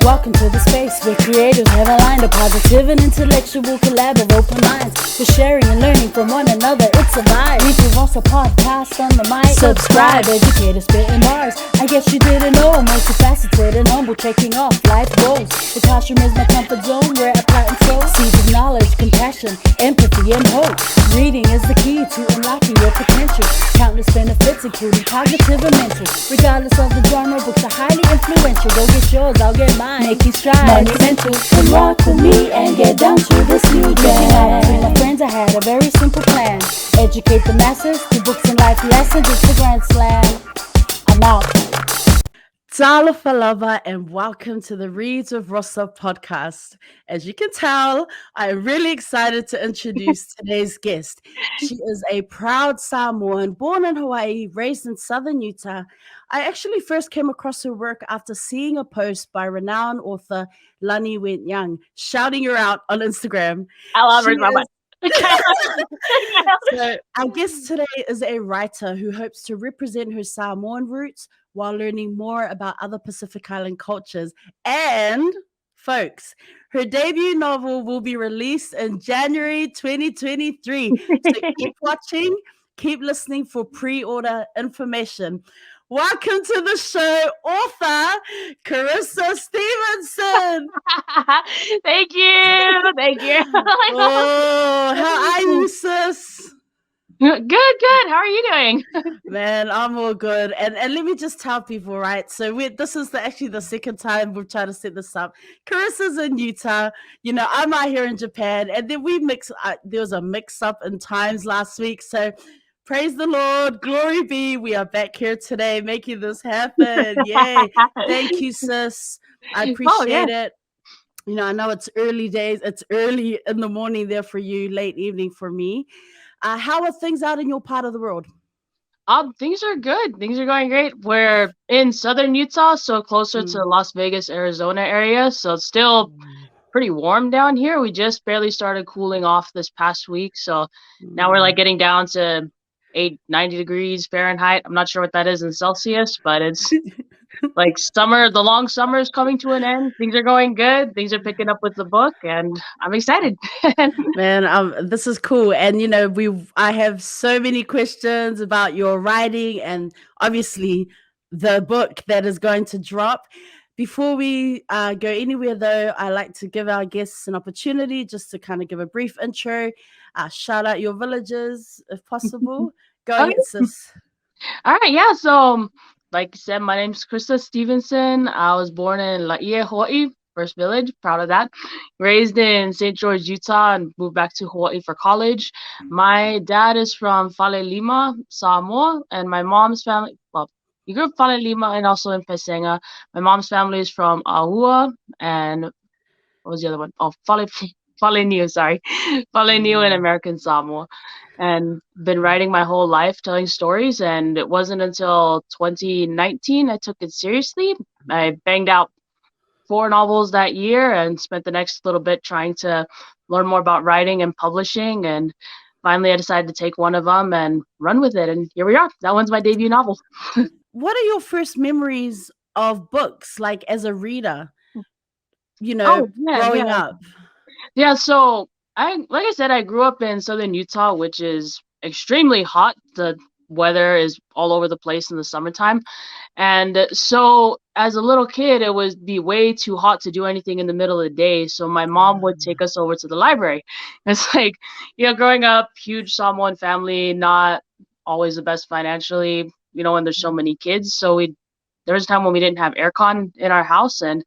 Welcome to the space where creators have aligned a positive and intellectual collab of open minds for sharing and learning from one another. It's a vibe. 𝚑𝚑𝚍 podcast on the mic. Subscribe, educator spitting bars. I guess you didn't know I'm multifaceted and humble, checking off life goals. The classroom is my comfort zone where I plant and sow seeds of knowledge, compassion, empathy, and hope. Reading is the key to unlocking your potential. Countless benefits, including cognitive and mental. Regardless of the genre, books are highly influential. Go get yours, I'll get mine. Making strides, monumental. And rock with me and get down to this new jam. With my friends, I had a very simple plan. Educate the masses through books and life lessons. It's the grand slam. I'm out. Talo Falava and welcome to the Reads with Rosa podcast. As you can tell, I'm really excited to introduce today's guest. She is a proud Samoan, born in Hawaii, raised in southern Utah. I actually first came across her work after seeing a post by renowned author Lani Alo shouting her out on Instagram. I love her, Mama. So our guest today is a writer who hopes to represent her Samoan roots while learning more about other Pacific Island cultures. And, folks, her debut novel will be released in January 2023. So keep watching, keep listening for pre-order information. Welcome to the show, author Kryssa Stevenson. Thank you. Thank you. Oh, how are you, sis? Good. How are you doing? Man, I'm all good. And let me just tell people, right? So this is actually the second time we've tried to set this up. Carissa's in Utah. You know, I'm out here in Japan. And then there was a mix-up in times last week. So praise the Lord. Glory be. We are back here today making this happen. Yay. Thank you, sis. I appreciate it. You know, I know it's early days. It's early in the morning there for you, late evening for me. How are things out in your part of the world? Things are good. Things are going great. We're in southern Utah, so closer to Las Vegas, Arizona area. So it's still pretty warm down here. We just barely started cooling off this past week. So now we're like getting down to 90 degrees Fahrenheit. I'm not sure what that is in Celsius, but it's like summer. The long summer is coming to an end. Things are going good. Things are picking up with the book, and I'm excited. Man, this is cool. And you know, I have so many questions about your writing and obviously the book that is going to drop. Before we go anywhere, though, I like to give our guests an opportunity just to kind of give a brief intro. Shout out your villages if possible. Go ahead, sis. All right, yeah. So, like I said, my name's Kryssa Stevenson. I was born in Laie Hawaii, first village. Proud of that. Raised in St. George, Utah, and moved back to Hawaii for college. My dad is from 𝚂𝚑𝚊𝚍𝚘𝚗𝚕, Samoa, and my mom's family. Well, he grew up 𝚂𝚑𝚊𝚘𝚗𝚕 and also in 𝚂𝚑𝚊𝚍𝚘𝚗𝚘𝚗𝚑, and my mom's family is from Ahua, and what was the other one? Oh, 𝚂𝚑𝚊𝚘𝚗𝚗𝚗𝚑, sorry. 𝚂𝚑𝚘𝚘𝚗𝚗𝚑 in American Samoa. And been writing my whole life, telling stories, and it wasn't until 2019 I took it seriously. I banged out 4 novels that year and spent the next little bit trying to learn more about writing and publishing, and finally I decided to take one of them and run with it, and here we are. That one's my debut novel. What are your first memories of books, like as a reader, you know, growing up? Yeah, so like I said, I grew up in southern Utah, which is extremely hot. The weather is all over the place in the summertime. And so as a little kid, it would be way too hot to do anything in the middle of the day. So my mom would take us over to the library. It's like, you know, growing up, huge Samoan family, not always the best financially, you know, when there's so many kids. So there was a time when we didn't have aircon in our house, and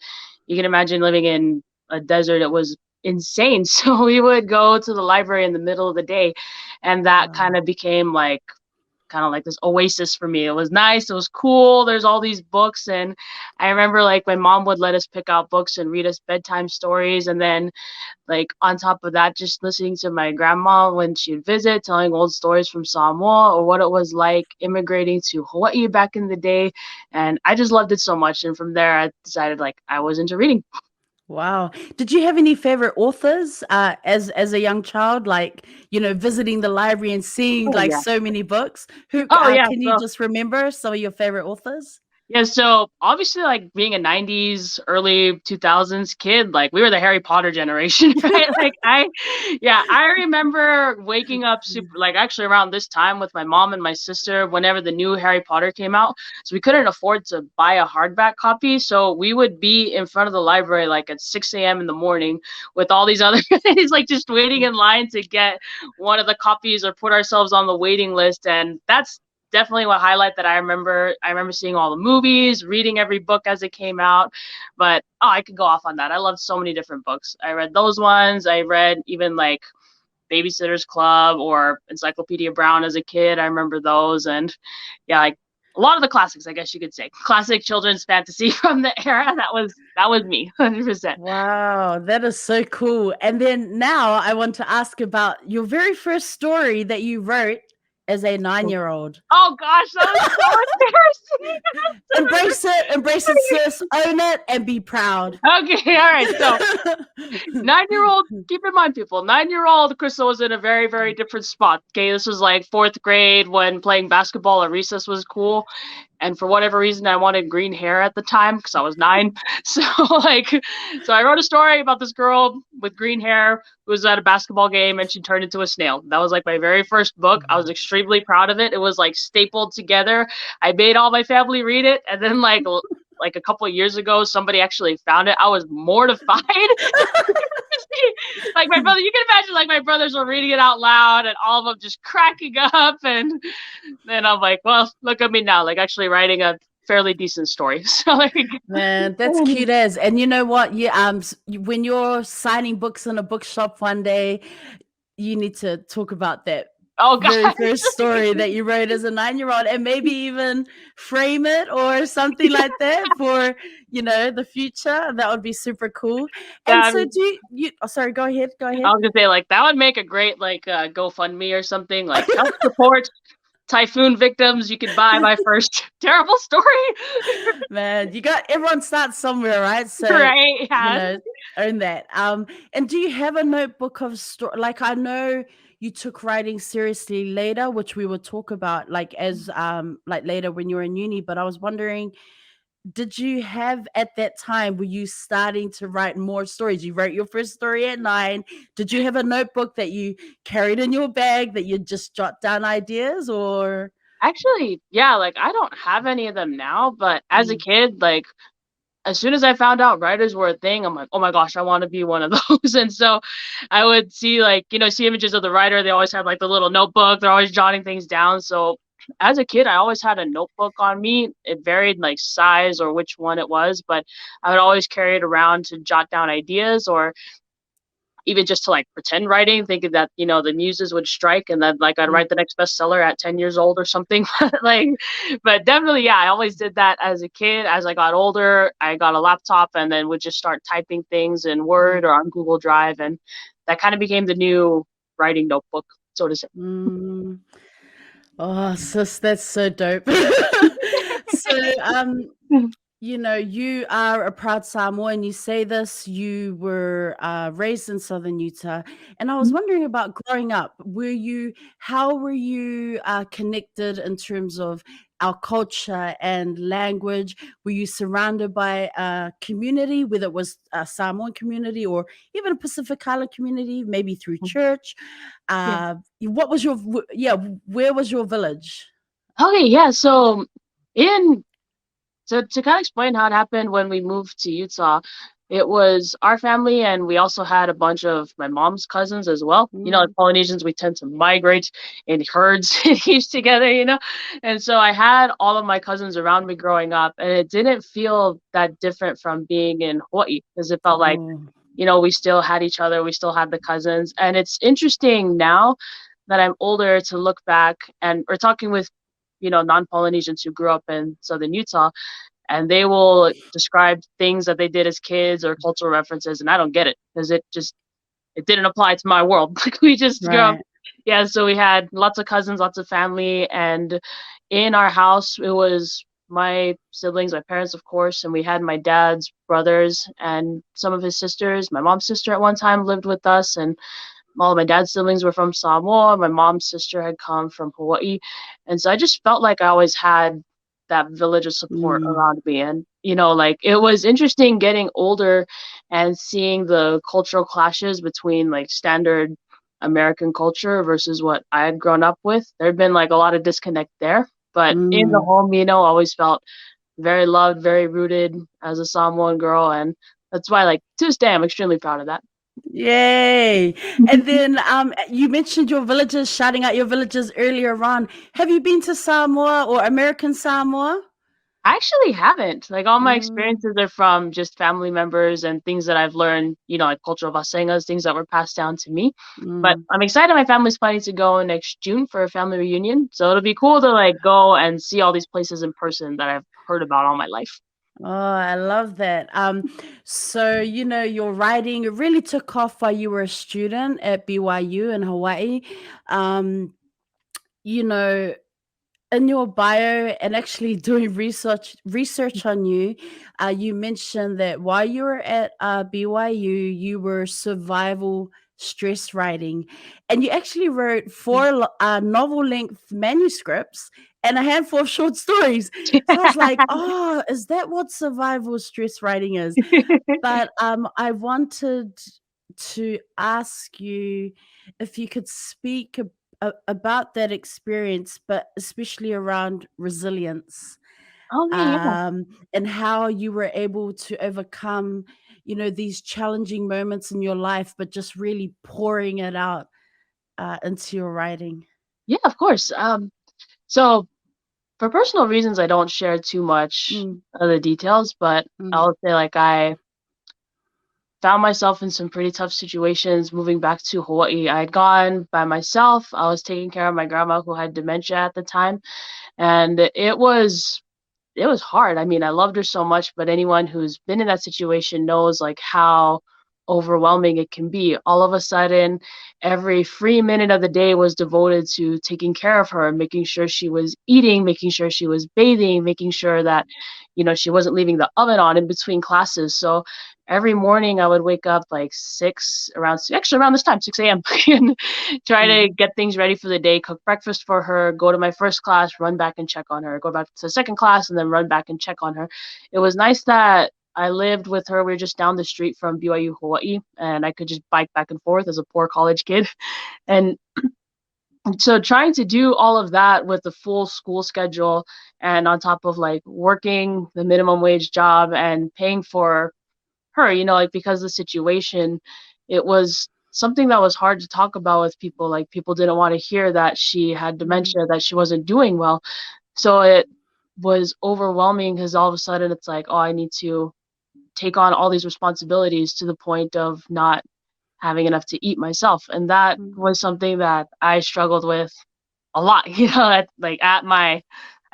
you can imagine living in a desert. It was insane. So we would go to the library in the middle of the day, and that kind of became like this oasis for me. It was nice. It was cool. There's all these books, and I remember like my mom would let us pick out books and read us bedtime stories, and then like on top of that, just listening to my grandma when she'd visit, telling old stories from Samoa or what it was like immigrating to Hawaii back in the day. And I just loved it so much, and from there I decided like I was into reading. Wow. Did you have any favorite authors as a young child, like, you know, visiting the library and seeing so many books? Can you just remember some of your favorite authors? Yeah, so obviously, like being a '90s, early 2000s kid, like we were the Harry Potter generation, right? I remember waking up super, like actually around this time with my mom and my sister whenever the new Harry Potter came out. So we couldn't afford to buy a hardback copy, so we would be in front of the library like at 6 a.m. in the morning with all these other kids, like just waiting in line to get one of the copies or put ourselves on the waiting list, and that's definitely what highlight that I remember. I remember seeing all the movies, reading every book as it came out. But I could go off on that. I loved so many different books. I read those ones. I read even like Babysitter's Club or Encyclopedia Brown as a kid. I remember those, and yeah, like a lot of the classics, I guess you could say, classic children's fantasy from the era. That was me, 100%. Wow, that is so cool. And then now I want to ask about your very first story that you wrote as a 9-year-old. Oh gosh, that was so embarrassing. Embrace it, sis. Own it and be proud. Okay, all right. So 9-year-old, keep in mind, people, 9-year-old Kryssa was in a very, very different spot. Okay, this was like 4th grade when playing basketball at recess was cool. And for whatever reason, I wanted green hair at the time because I was 9. So I wrote a story about this girl with green hair who was at a basketball game and she turned into a snail. That was like my very first book. I was extremely proud of it. It was like stapled together. I made all my family read it. And then like a couple of years ago, somebody actually found it. I was mortified. Like my brother, you can imagine like my brothers were reading it out loud and all of them just cracking up. And then I'm like, well, look at me now, like actually writing a fairly decent story. So like, man, that's cute as. And you know what? When you're signing books in a bookshop one day, you need to talk about that. Oh god, very first story that you wrote as a 9-year-old, and maybe even frame it or something like that for the future. That would be super cool. And so do you sorry, go ahead. I was gonna say like that would make a great like GoFundMe or something, like help support typhoon victims. You could buy my first terrible story. Man, everyone starts somewhere, right? So right, yeah. Own that. And do you have a notebook of story? Like I know you took writing seriously later, which we will talk about like as like later when you were in uni, but I was wondering, did you have at that time, were you starting to write more stories? You wrote your first story at 9. Did you have a notebook that you carried in your bag that you just jot down ideas? Or actually, yeah, like I don't have any of them now, but as a kid, like as soon as I found out writers were a thing, I'm like, oh my gosh, I want to be one of those. And so I would see like, see images of the writer. They always have like the little notebook. They're always jotting things down. So as a kid, I always had a notebook on me. It varied like size or which one it was, but I would always carry it around to jot down ideas or even just to like pretend writing, thinking that, the muses would strike and then like I'd write the next bestseller at 10 years old or something. But definitely, yeah, I always did that as a kid. As I got older, I got a laptop and then would just start typing things in Word or on Google Drive. And that kind of became the new writing notebook, so to say. Oh, sis, that's so dope. So, you are a proud Samoan. You say this, you were raised in Southern Utah. And I was wondering about growing up. How were you connected in terms of our culture and language? Were you surrounded by a community, whether it was a Samoan community or even a Pacific Island community, maybe through church? What was where was your village? Okay, yeah. So to kind of explain how it happened when we moved to Utah, it was our family, and we also had a bunch of my mom's cousins as well. Like Polynesians, we tend to migrate in herds each together, And so I had all of my cousins around me growing up, and it didn't feel that different from being in Hawaii because it felt like, we still had each other, we still had the cousins. And it's interesting now that I'm older to look back and we're talking with non-Polynesians who grew up in Southern Utah, and they will describe things that they did as kids or cultural references, and I don't get it because it didn't apply to my world. Like we just grew up. Yeah, so we had lots of cousins, lots of family, and in our house it was my siblings, my parents, of course, and we had my dad's brothers and some of his sisters. My mom's sister at one time lived with us, and all of my dad's siblings were from Samoa. My mom's sister had come from Hawaii. And so I just felt like I always had that village of support Mm. around me. And, like, it was interesting getting older and seeing the cultural clashes between like standard American culture versus what I had grown up with. There'd been like a lot of disconnect there, but in the Mm. home, always felt very loved, very rooted as a Samoan girl, and that's why, like, to this day, I'm extremely proud of that. Yay. And then you mentioned your villages, shouting out your villages earlier on. Have you been to Samoa or American Samoa? I actually haven't. Like, all my Mm. experiences are from just family members and things that I've learned, like cultural 𝚑𝚑𝚘𝚗𝚗𝚑𝚑𝚑𝚑 things that were passed down to me. But Mm. I'm excited. My family's planning to go next June for a family reunion, so it'll be cool to like go and see all these places in person that I've heard about all my life. Oh, I love that. So your writing, it really took off while you were a student at BYU in Hawaii. Um, you know, in your bio and actually doing research on you, you mentioned that while you were at BYU, you were survival stress writing, and you actually wrote four novel length manuscripts and a handful of short stories. So I was like, oh, is that what survival stress writing is? But I wanted to ask you if you could speak about that experience, but especially around resilience, Okay, yeah. and how you were able to overcome, these challenging moments in your life, but just really pouring it out into your writing. Yeah, of course. So for personal reasons, I don't share too much Mm, of the details, but mm, I'll say like I found myself in some pretty tough situations moving back to Hawaii. I had gone by myself. I was taking care of my grandma who had dementia at the time, and it was hard. I mean, I loved her so much, but anyone who's been in that situation knows like how overwhelming it can be. All of a sudden, every free minute of the day was devoted to taking care of her, making sure she was eating, making sure she was bathing, making sure that, she wasn't leaving the oven on in between classes. So every morning I would wake up like actually around this time, 6 a.m. and try to mm, get things ready for the day, cook breakfast for her, go to my first class, run back and check on her, go back to the second class, and then run back and check on her. It was nice that I lived with her. We were just down the street from BYU Hawaii, and I could just bike back and forth as a poor college kid. And so trying to do all of that with the full school schedule and on top of like working the minimum wage job and paying for her, like because of the situation, it was something that was hard to talk about with people. Like people didn't want to hear that she had mm, dementia, that she wasn't doing well. So it was overwhelming because all of a sudden it's like, oh, I need to take on all these responsibilities to the point of not having enough to eat myself. And that mm, was something that I struggled with a lot, I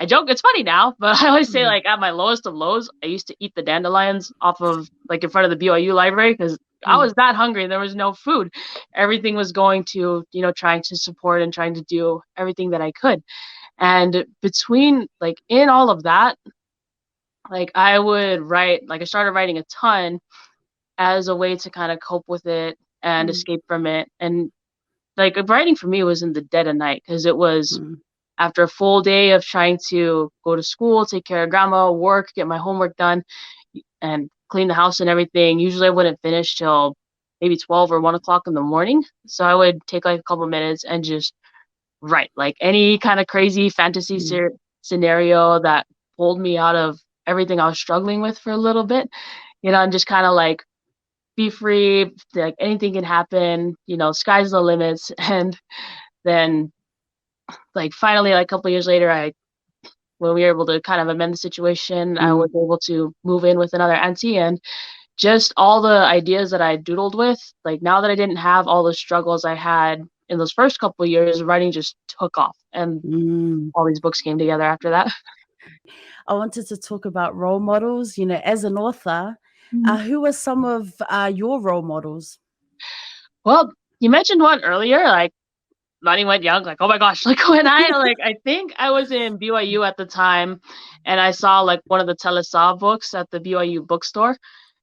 joke, it's funny now, but I always say mm, like at my lowest of lows, I used to eat the dandelions off of like in front of the BYU library because I mm, was that hungry and there was no food. Everything was going to, trying to support and trying to do everything that I could. And between like in all of that, like I would write, like I started writing a ton as a way to kind of cope with it and mm, escape from it. And like writing for me was in the dead of night because it was mm, after a full day of trying to go to school, take care of grandma, work, get my homework done, and clean the house and everything. Usually I wouldn't finish till maybe 12 or 1 o'clock in the morning. So I would take like a couple minutes and just write like any kind of crazy fantasy mm, scenario that pulled me out of everything I was struggling with for a little bit, and just kind of like be free, like anything can happen, sky's the limits. And then like finally like a couple years later, when we were able to kind of amend the situation, I was mm, able to move in with another auntie, and just all the ideas that I doodled with, like now that I didn't have all the struggles I had in those first couple of years, writing just took off, and mm. all these books came together after that. I wanted to talk about role models. As an author, Mhm. who are some of your role models? Well, you mentioned one earlier, like Lani went young, like, oh my gosh, like when I think I was in BYU at the time and I saw like one of the 𝚂𝚑𝚘𝚘𝚑𝚘 books at the BYU bookstore.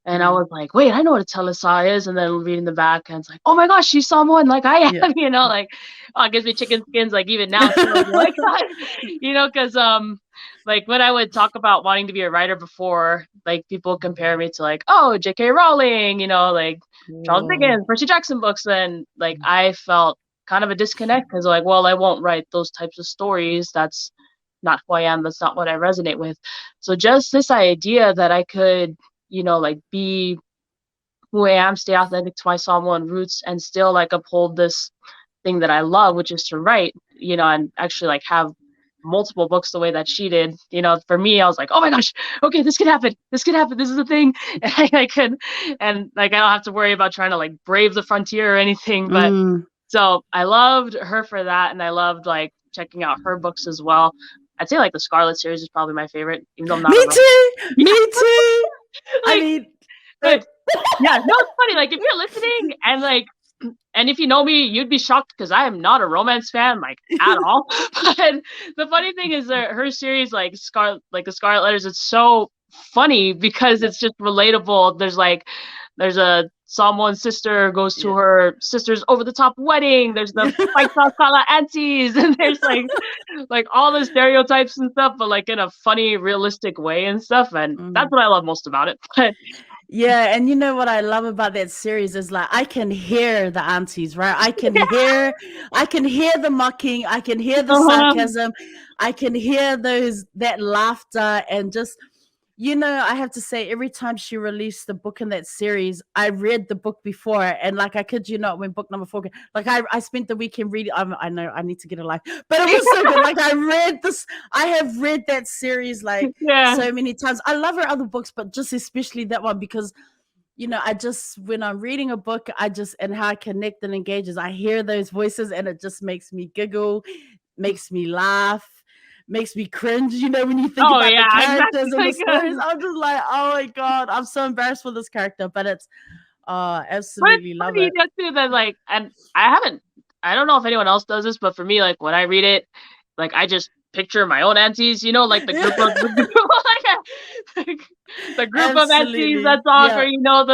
And I was like, wait, I know what a 𝚂𝚑𝚘𝚍 is. And then reading the back, and it's like, oh my gosh, she's Samoan like I am, Yeah. you know, like, oh, it gives me chicken skins, like, even now, still, like, you know, because, like, when I would talk about wanting to be a writer before, like, people compare me to, like, oh, J.K. Rowling, you know, like, Charles Dickens, Percy Jackson books, and, like, I felt kind of a disconnect, because, like, well, I won't write those types of stories. That's not who I am. That's not what I resonate with. So just this idea that I could, you know, like, be who I am, stay authentic to my Samoan roots, and still, like, uphold this thing that I love, which is to write, you know, and actually, like, have multiple books the way that she did. You know, for me, I was like, oh my gosh, okay, this could happen. This could happen. This is a thing. And I could, and, like, I don't have to worry about trying to, like, brave the frontier or anything. But so I loved her for that, and I loved, like, checking out her books as well. I'd say, like, the Scarlet series is probably my favorite, even though I'm not Me too. Me too. Like, I mean, but yeah, no, it's funny. Like, if you're listening, and, like, and if you know me, you'd be shocked, because I am not a romance fan, like, at all. But the funny thing is that her series, like the Scarlet Letters, it's so funny because it's just relatable. There's a Samoan sister goes to her sister's over the top wedding. There's the fight kala aunties, and there's like all the stereotypes and stuff, but, like, in a funny, realistic way and stuff. And that's what I love most about it. But yeah, and you know what I love about that series is, like, I can hear the aunties, right? I can hear the mocking, I can hear the sarcasm, I can hear that laughter, and just, you know, I have to say, every time she released the book in that series, I read the book before, and, like, I kid you not, when book number 4 came, like, I spent the weekend reading. I know I need to get a life, but it was so good. Like, I have read that series, like, so many times. I love her other books, but just especially that one, because, you know, when I'm reading a book, and how I connect and engage is I hear those voices, and it just makes me giggle, makes me laugh, makes me cringe, you know, when you think about the characters and the stories. I'm just like, oh my god, I'm so embarrassed for this character, but it's absolutely love it. Too, that, like, and I don't know if anyone else does this, but for me, like, when I read it, like, I just picture my own aunties, you know, like the group of the group of aunties that's all, or, you know,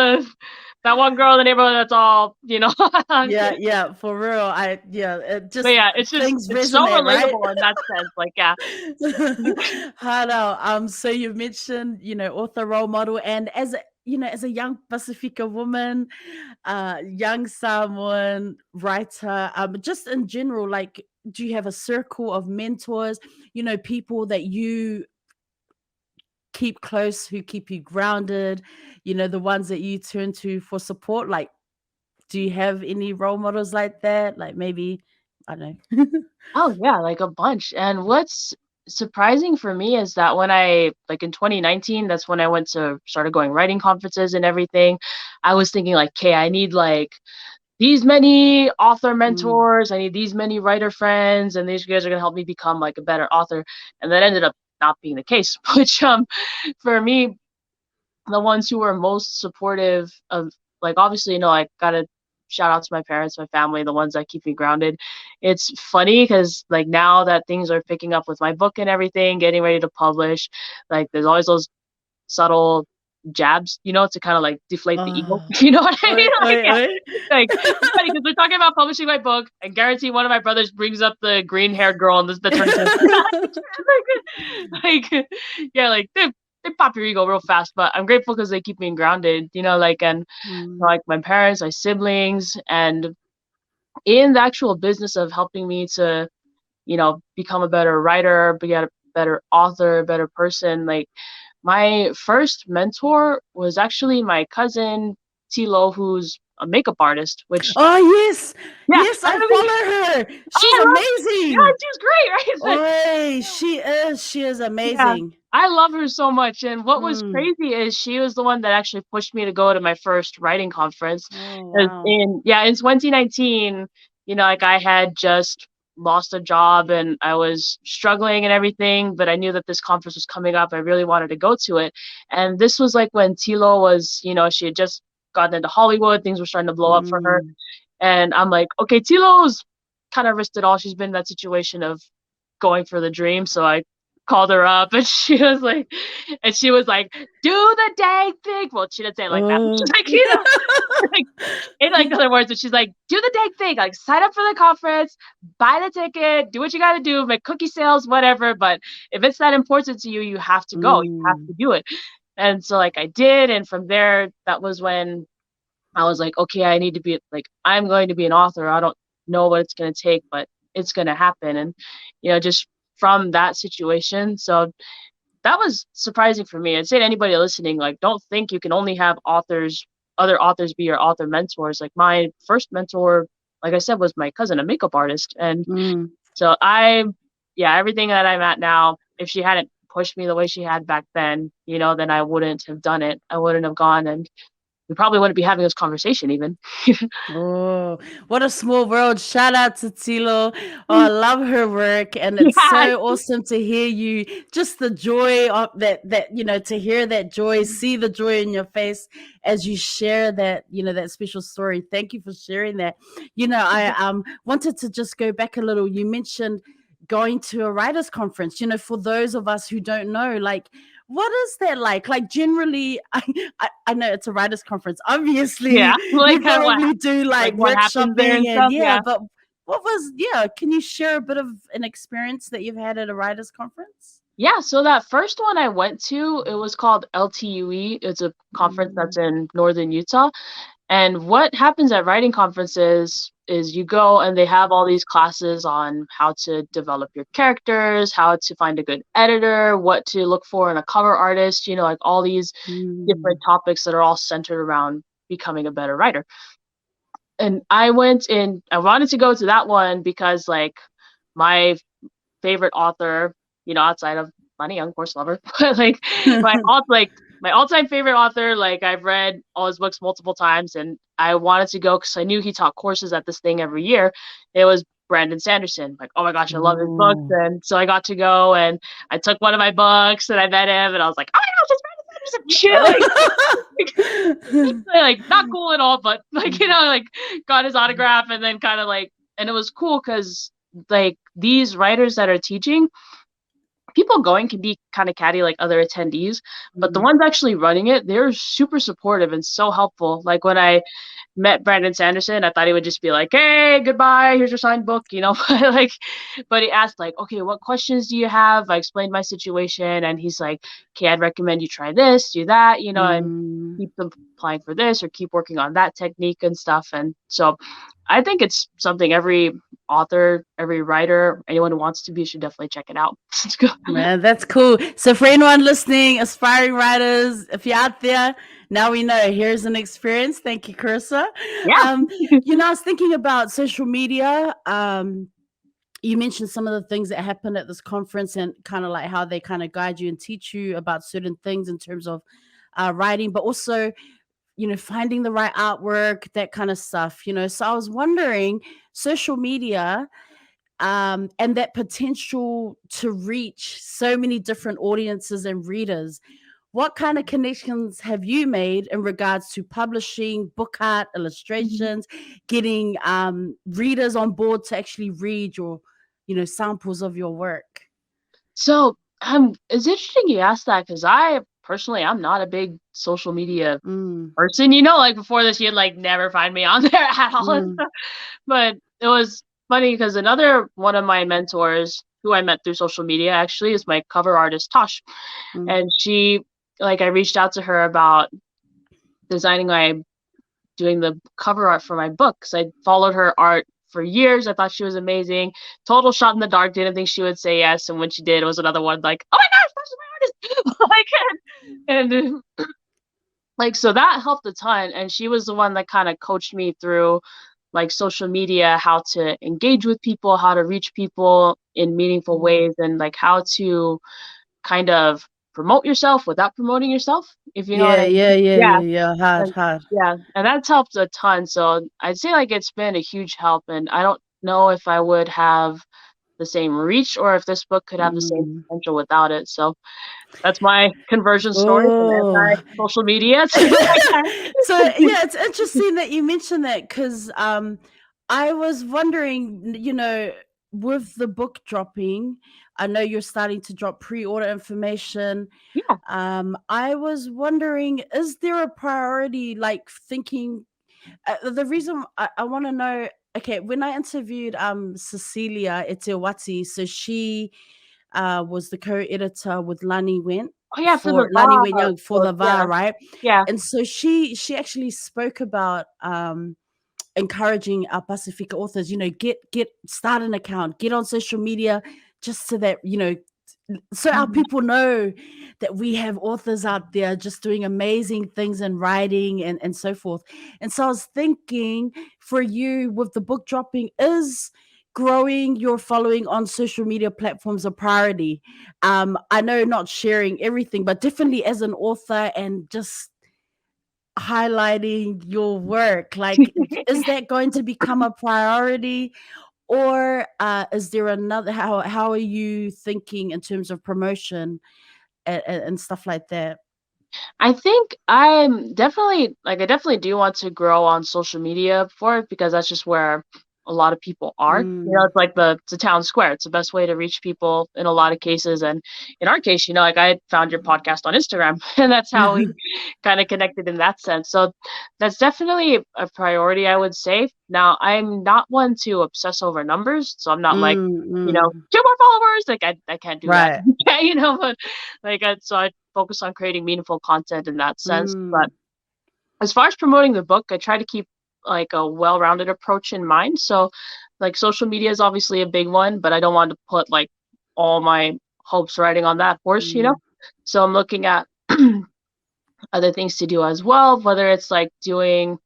that one girl in the neighborhood that's all, you know. yeah, for real. It just, it's just, it's so relatable, right? In that sense, like, Hello. So you mentioned, you know, author role model, and as a young Pacifica woman, young Samoan writer, just in general, like, do you have a circle of mentors, you know, people that you keep close, who keep you grounded, you know, the ones that you turn to for support? Like, do you have any role models like that? Like, maybe, I don't know. Oh yeah, like, a bunch. And what's surprising for me is that when in 2019, that's when I started going writing conferences and everything. I was thinking, like, okay, I need, like, these many author mentors, I need these many writer friends, and these guys are gonna help me become, like, a better author. And that ended up not being the case. Which for me, the ones who were most supportive of, like, obviously, you know, I gotta shout out to my parents, my family, the ones that keep me grounded. It's funny because, like, now that things are picking up with my book and everything, getting ready to publish, like, there's always those subtle jabs, you know, to kind of, like, deflate the ego. You know what I mean? Like, it's funny because we're talking about publishing my book, and guarantee one of my brothers brings up the green-haired girl in the turns like, they pop your ego real fast. But I'm grateful because they keep me grounded, you know, like, and like, my parents, my siblings, and in the actual business of helping me to, you know, become a better writer, be a better author, a better person. Like, my first mentor was actually my cousin 𝚂𝚑𝚘𝚍, who's a makeup artist. Which yes, I follow her. She's amazing. Yeah, she's great, right? Like, she is amazing. Yeah, I love her so much. And what was crazy is she was the one that actually pushed me to go to my first writing conference. Wow. In 2019, you know, like, I had just lost a job and I was struggling and everything, but I knew that this conference was coming up. I really wanted to go to it. And this was, like, when 𝚑𝚑𝚘𝚍 was, you know, she had just gotten into Hollywood, things were starting to blow up for her. And I'm like, okay, 𝚑𝚑𝚘𝚑𝚑's kind of risked it all. She's been in that situation of going for the dream. So I called her up, and she was like, do the dang thing. Well, she didn't say it like that. She's like, like, in like other words, but she's like, do the dang thing. Like, sign up for the conference, buy the ticket, do what you got to do, make cookie sales, whatever. But if it's that important to you, you have to go. You have to do it. And so like I did, and from there, that was when I was like, okay, I need to be like, I'm going to be an author. I don't know what it's going to take, but it's going to happen. And, just from that situation. So that was surprising for me. I'd say to anybody listening, like, don't think you can only have other authors be your author mentors. Like my first mentor, like I said, was my cousin, a makeup artist. And so everything that I'm at now, if she hadn't pushed me the way she had back then, then I wouldn't have done it. I wouldn't have gone, and we probably wouldn't be having this conversation even. Oh, what a small world. Shout out to Tilo. Oh, I love her work. And it's so awesome to hear you, just the joy of that, to hear that joy, see the joy in your face as you share that, that special story. Thank you for sharing that. I wanted to just go back a little. You mentioned going to a writers' conference, for those of us who don't know, like, what is that like? Like, generally, I know it's a writers' conference. Obviously, you probably do like workshopping and but can you share a bit of an experience that you've had at a writers' conference? Yeah, so that first one I went to, it was called LTUE. It's a conference that's in northern Utah. And what happens at writing conferences is you go and they have all these classes on how to develop your characters, how to find a good editor, what to look for in a cover artist, like all these different topics that are all centered around becoming a better writer. And I wanted to go to that one because like my favorite author, outside of Lani Young, course lover, but like my all-time favorite author, like I've read all his books multiple times, and I wanted to go because I knew he taught courses at this thing every year. It was Brandon Sanderson. Like, oh my gosh, I love his books. And so I got to go, and I took one of my books and I met him, and I was like, oh my gosh, it's Brandon Sanderson. Like not cool at all, but like, got his autograph, and then kind of like, and it was cool because like these writers that are teaching, people going can be kind of catty like other attendees, but the ones actually running it, they're super supportive and so helpful. Like when I met Brandon Sanderson, I thought he would just be like, hey, goodbye, here's your signed book, but he asked like, okay, what questions do you have? I explained my situation, and he's like, okay, I'd recommend you try this, do that, and keep them applying for this or keep working on that technique and stuff. And so I think it's something every author, every writer, anyone who wants to be should definitely check it out. Man, that's cool. So for anyone listening, aspiring writers, if you're out there, now we know. Here's an experience. Thank you, Kryssa. Yeah. I was thinking about social media. You mentioned some of the things that happened at this conference and kind of like how they kind of guide you and teach you about certain things in terms of writing, but also, finding the right artwork, that kind of stuff, So I was wondering, social media and that potential to reach so many different audiences and readers. What kind of connections have you made in regards to publishing, book art, illustrations, getting readers on board to actually read your, samples of your work? So it's interesting you asked that, because I'm not a big social media person. Like before this, you'd like never find me on there at all. But it was funny because another one of my mentors who I met through social media actually is my cover artist, Tosh. And she, like, I reached out to her about doing the cover art for my book, because I followed her art for years. I thought she was amazing. Total shot in the dark. Didn't think she would say yes. And when she did, it was another one like, oh my gosh, that's my artist. and so that helped a ton. And she was the one that kind of coached me through like social media, how to engage with people, how to reach people in meaningful ways, and like how to kind of promote yourself without promoting yourself, if you know what I mean. Hard. Yeah, and that's helped a ton. So I'd say like it's been a huge help, and I don't know if I would have the same reach or if this book could have the same potential without it. So that's my conversion story from social media. So yeah, it's interesting that you mentioned that, because I was wondering, with the book dropping, I know you're starting to drop pre-order information. Yeah. I was wondering, is there a priority, like thinking, the reason I want to know, okay, when I interviewed Cecilia 𝚂𝚑𝚊𝚍𝚘𝚗𝚕, so she was the co-editor with Lani Oh yeah, for the Went VAR Young for book. the Yeah. VAR, right? Yeah. And so she actually spoke about encouraging our Pacifica authors, get start an account, get on social media, just so that so our people know that we have authors out there just doing amazing things and writing and so forth. And so I was thinking, for you with the book dropping, is growing your following on social media platforms a priority? I know not sharing everything, but definitely as an author and just highlighting your work, like, is that going to become a priority, or is there another, how are you thinking in terms of promotion and stuff like that? I think I'm definitely I definitely do want to grow on social media for it because that's just where a lot of people are. It's like it's a town square. It's the best way to reach people in a lot of cases. And in our case, like I found your podcast on Instagram and that's how we kind of connected in that sense. So that's definitely a priority, I would say. Now, I'm not one to obsess over numbers, so I'm not like, 2 more followers. Like I can't do that. Right. But so I focus on creating meaningful content in that sense. But as far as promoting the book, I try to keep like a well-rounded approach in mind. So like social media is obviously a big one, but I don't want to put like all my hopes riding on that horse, So I'm looking at other things to do as well, whether it's like doing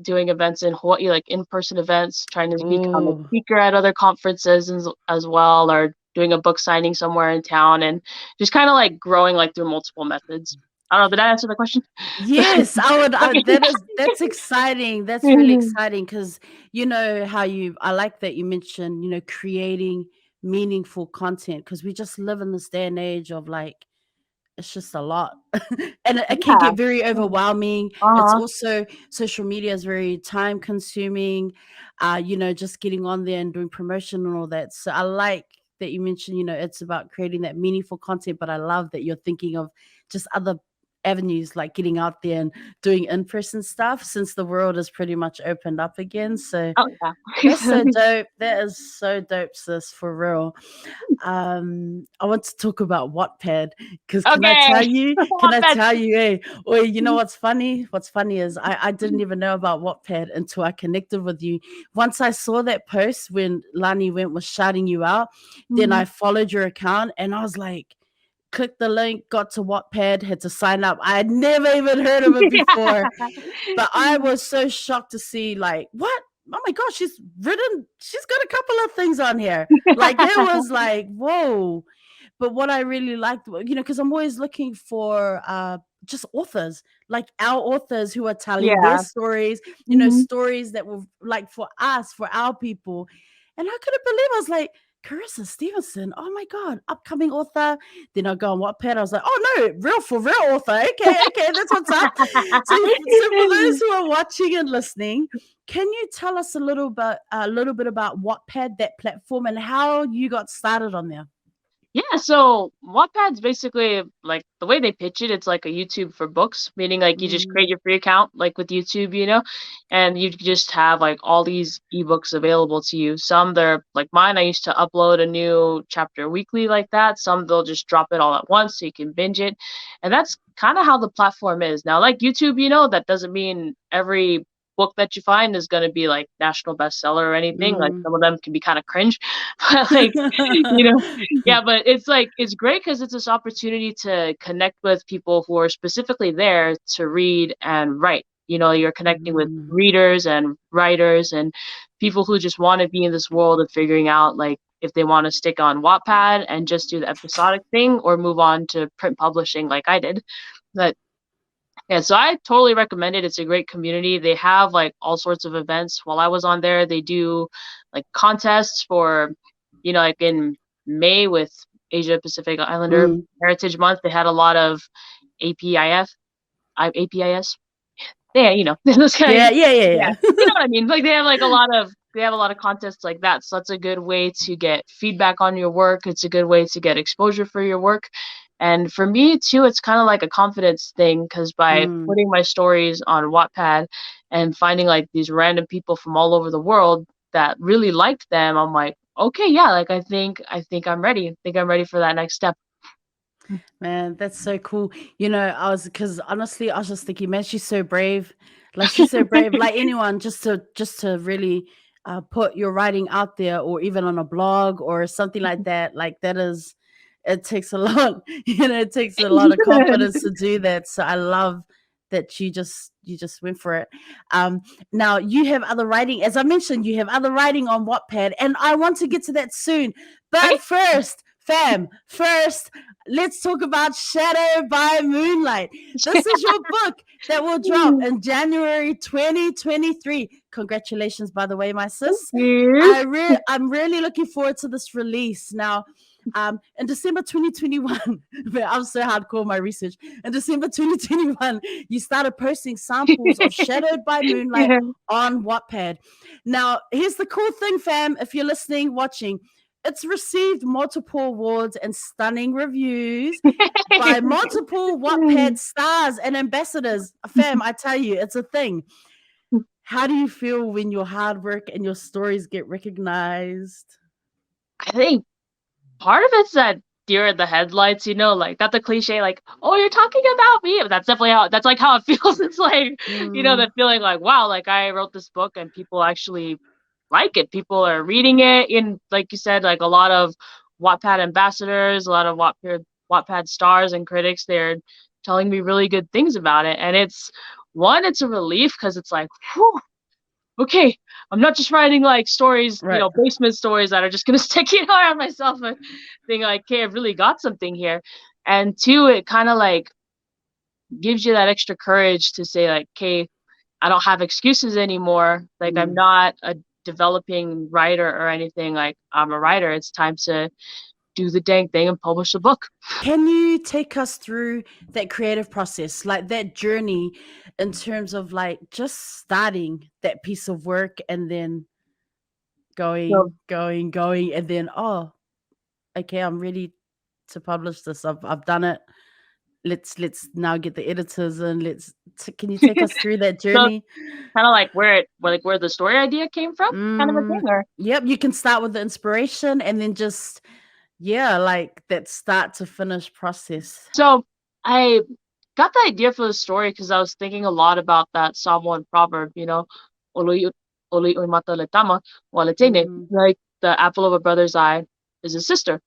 events in Hawaii, like in-person events, trying to become a speaker at other conferences as well, or doing a book signing somewhere in town, and just kind of like growing like through multiple methods. I don't know, did I answer the question? Yes, I would. That's exciting. That's really exciting because I like that you mentioned, creating meaningful content, because we just live in this day and age of like, it's just a lot and it can get very overwhelming. It's also, social media is very time consuming, just getting on there and doing promotion and all that. So I like that you mentioned, it's about creating that meaningful content, but I love that you're thinking of just other avenues, like getting out there and doing in-person stuff, since the world has pretty much opened up again. So that's so dope. That is so dope, sis, for real. I want to talk about Wattpad, because can I tell you, hey, or you know what's funny? What's funny is I didn't even know about Wattpad until I connected with you. Once I saw that post when Lani was shouting you out, then I followed your account and I was like, clicked the link, got to Wattpad, had to sign up. I had never even heard of it before. But I was so shocked to see, like, what? Oh my gosh, she's got a couple of things on here. Like, it was like, whoa. But what I really liked, because I'm always looking for just authors, like our authors who are telling their stories, stories that were like for us, for our people. And I couldn't believe, I was like, Kryssa Stevenson, oh my God, upcoming author. Then I go on Wattpad, I was like, oh no, real author. Okay, that's what's up. So for those who are watching and listening, can you tell us a little bit about Wattpad, that platform, and how you got started on there? Yeah, so Wattpad's basically like the way they pitch it, it's like a YouTube for books, meaning like you just create your free account, like with YouTube, and you just have like all these ebooks available to you. Some they're like mine, I used to upload a new chapter weekly like that. Some they'll just drop it all at once so you can binge it. And that's kind of how the platform is. Now, like YouTube, that doesn't mean every book that you find is going to be like national bestseller or anything. Like some of them can be kind of cringe, but like, yeah, but it's great because it's this opportunity to connect with people who are specifically there to read and write. You're connecting with readers and writers and people who just want to be in this world of figuring out like if they want to stick on Wattpad and just do the episodic thing or move on to print publishing like I did. But yeah, so I totally recommend it. It's a great community. They have like all sorts of events. While I was on there, they do like contests for, like in May with Asia Pacific Islander Heritage Month. They had a lot of APIS. Yeah, those kind of, yeah. You know what I mean? Like they have like a lot of they have a lot of contests like that. So that's a good way to get feedback on your work. It's a good way to get exposure for your work. And for me too, it's kind of like a confidence thing, because by putting my stories on Wattpad and finding like these random people from all over the world that really liked them, I'm like, okay, yeah, like I think I'm ready. I think I'm ready for that next step. Man, that's so cool. You know, because honestly, I was just thinking, man, she's so brave. Like she's so brave. Like anyone, just to really put your writing out there, or even on a blog or something like that. Like that is, it takes a lot. You know, it takes a lot of confidence to do that. So I love that you just went for it. Now you have other writing, as I mentioned, you have other writing on Wattpad, and I want to get to that soon. But first, let's talk about Shadow by Moonlight. This is your book that will drop in January 2023. Congratulations, by the way, my sis. I'm really looking forward to this release. Now, in December 2021, I'm so hardcore my research. In December 2021, you started posting samples of Shadowed by Moonlight on Wattpad. Now, here's the cool thing, fam. If you're listening, watching, it's received multiple awards and stunning reviews by multiple Wattpad stars and ambassadors. Fam, I tell you, it's a thing. How do you feel when your hard work and your stories get recognized? I think part of it's that deer in the headlights, you know, like not the cliche, like, oh, you're talking about me. But that's definitely that's like how it feels. It's like, you know, the feeling like, wow, like I wrote this book and people actually like it. People are reading it. And like you said, like a lot of Wattpad ambassadors, a lot of Wattpad stars and critics, they're telling me really good things about it. And it's a relief, because it's like, whew, okay, I'm not just writing like stories, you know, basement stories that are just gonna stick, you know, on myself and being like, okay, I've really got something here. And two, it kind of like gives you that extra courage to say like, okay, I don't have excuses anymore. Like I'm not a developing writer or anything. Like I'm a writer. It's time to do the dang thing and publish a book. Can you take us through that creative process, like that journey, in terms of like just starting that piece of work and then going, and then, oh, okay, I'm ready to publish this. I've done it. Let's now get the editors and can you take us through that journey? So, kind of like where the story idea came from, kind of a thing, or? Yep, you can start with the inspiration and then just, like that start to finish process. So I got the idea for the story because I was thinking a lot about that Samoan proverb, you know, like the apple of a brother's eye is his sister.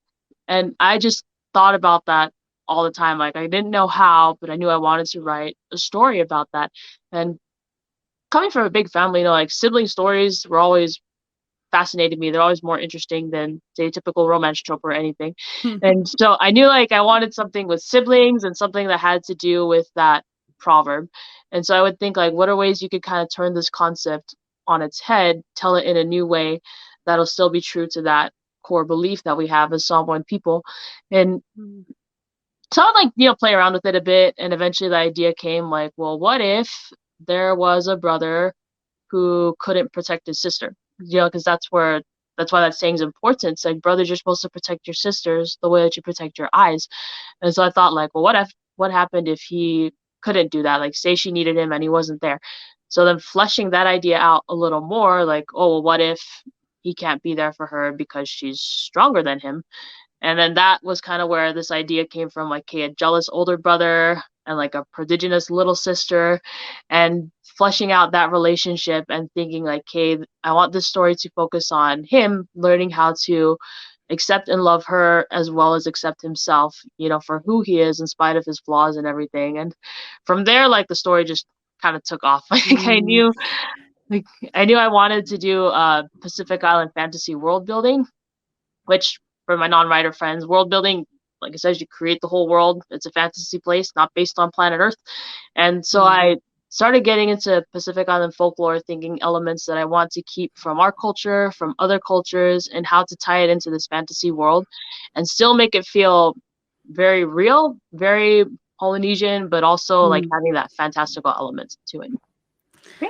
And I just thought about that all the time. Like I didn't know how, but I knew I wanted to write a story about that. And coming from a big family, you know, like sibling stories were always fascinated me. They're always more interesting than, say, a typical romance trope or anything. And so I knew like I wanted something with siblings and something that had to do with that proverb. And so I would think like, what are ways you could kind of turn this concept on its head, tell it in a new way that'll still be true to that core belief that we have as Samoan people. And so I'd like, you know, play around with it a bit. And eventually the idea came like, well, what if there was a brother who couldn't protect his sister? You know, because that's why that saying's important. It's like, brothers, you're supposed to protect your sisters the way that you protect your eyes. And so I thought like, well, what happened if he couldn't do that? Like say she needed him and he wasn't there. So then fleshing that idea out a little more, like, oh, well, what if he can't be there for her because she's stronger than him? And then that was kind of where this idea came from, like, a jealous older brother and like a prodigious little sister, and fleshing out that relationship and thinking like, hey, I want this story to focus on him learning how to accept and love her as well as accept himself, you know, for who he is in spite of his flaws and everything. And from there, like the story just kind of took off. I think I knew I wanted to do Pacific Island fantasy world building, which for my non-writer friends, world building, like it says, you create the whole world. It's a fantasy place, not based on planet Earth. And so I started getting into Pacific Island folklore, thinking elements that I want to keep from our culture, from other cultures, and how to tie it into this fantasy world and still make it feel very real, very Polynesian, but also like having that fantastical element to it. Okay.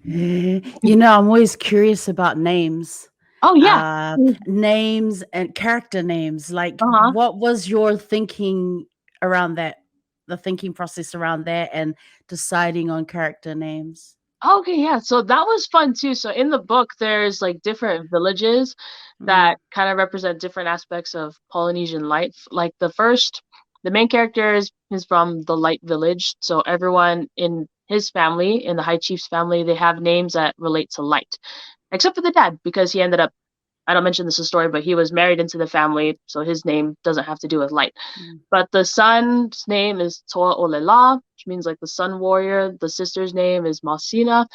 You know, I'm always curious about names. Oh yeah. Names and character names. Like, Uh-huh. what was your thinking around that? The thinking process around that and deciding on character names. Okay, yeah. So that was fun too. So in the book, there's like different villages Mm, that kind of represent different aspects of Polynesian life. Like the main character is from the Light village. So everyone in his family, in the High Chief's family, they have names that relate to light, except for the dad, because he ended up, I don't mention this in the story, but he was married into the family, so his name doesn't have to do with light. mm, But the son's name is Toa Olela, which means like the sun warrior. The sister's name is Masina,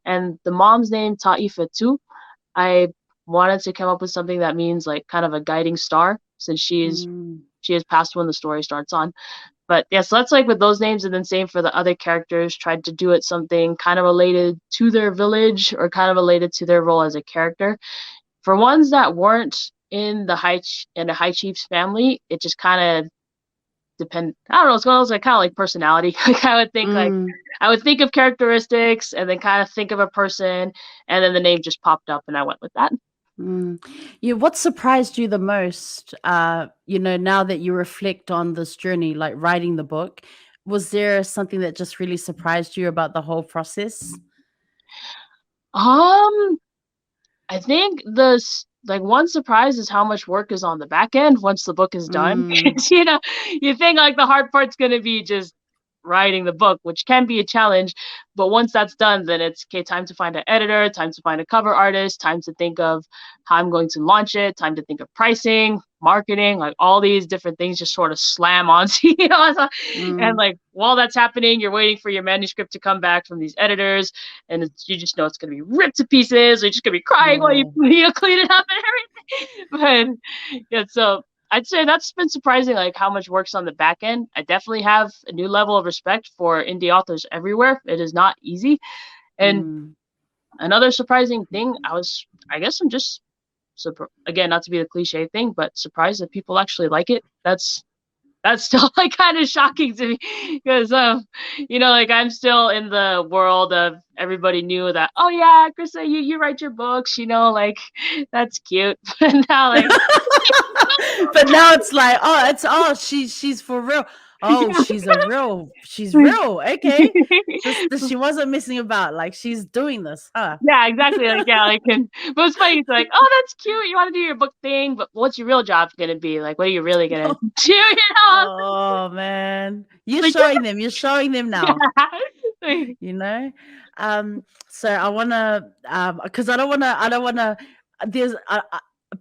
and the mom's name 𝚂𝚑𝚍𝚘𝚠𝚍. I wanted to come up with something that means like kind of a guiding star, since mm, she has passed when the story starts on. But yeah, so that's like with those names, and then same for the other characters. Tried to do it something kind of related to their village or kind of related to their role as a character. For ones that weren't in the High Chief's family, it just kind of depend. I don't know. It's one of those like kind of like personality. Like mm, I would think of characteristics and then kind of think of a person, and then the name just popped up, and I went with that. mm. Yeah, what surprised you the most? You know, now that you reflect on this journey, like writing the book, was there something that just really surprised you about the whole process? Um, I think like one surprise is how much work is on the back end once the book is done. Mm, You know, you think like the hard part's gonna be just writing the book, which can be a challenge. But once that's done, then it's okay, time to find an editor, time to find a cover artist, time to think of how I'm going to launch it, time to think of pricing, marketing, like all these different things just sort of slam onto you. And mm. like while that's happening, you're waiting for your manuscript to come back from these editors, and you just know it's going to be ripped to pieces. Or you're just going to be crying while you, Oh. clean it up and everything. But yeah, so I'd say that's been surprising, like how much work's on the back end. I definitely have a new level of respect for indie authors everywhere. It is not easy. And Mm. another surprising thing, I guess I'm just, again, not to be the cliche thing, but surprised that people actually like it. That's still like kind of shocking to me because like I'm still in the world of everybody knew that, oh yeah, Kryssa, you write your books, like that's cute. But now like But now it's like, oh, she's for real. Oh, she's real. Okay. She wasn't messing about. Like, she's doing this, huh? yeah, exactly. Like, yeah, like, but it's funny. It's like, oh, that's cute. You want to do your book thing, but what's your real job gonna be? Like, what are you really gonna do? Oh man, you're Like, showing them. You're showing them now. yeah. You know. So I wanna, because I don't wanna. There's a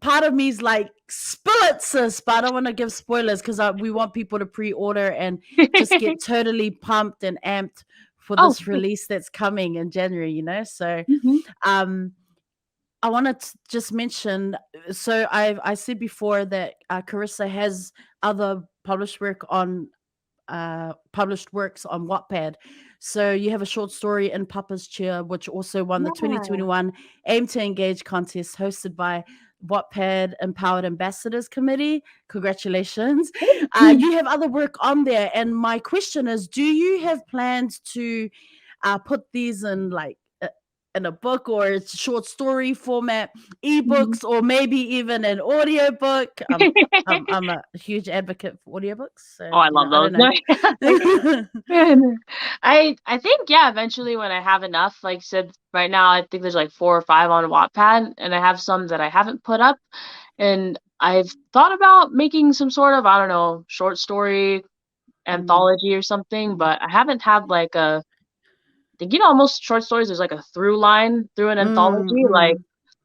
part of me is like, spill it, sis, but I don't want to give spoilers because we want people to pre-order and just get totally pumped and amped for Oh, this release that's coming in January. You know, so mhm. um I want to just mention. So I said before that Carissa has other published works on Wattpad. So you have a short story in Papa's Chair, which also won the Yeah. 2021 Aim to Engage contest hosted by Wattpad Empowered Ambassadors Committee. Congratulations. You have other work on there. And my question is, do you have plans to put these in in a book or a short story format, Mhm. ebooks, or maybe even an audiobook? I'm a huge advocate for audiobooks. Oh, So, I love I those. don't know. I think yeah, eventually when I have enough, like I said, right now I think there's like 4 or 5 on Wattpad, and I have some that I haven't put up, and I've thought about making some sort of, I don't know, short story Mm, anthology or something, but I haven't had like I think most short stories there's like a through line through an mm, anthology, mm,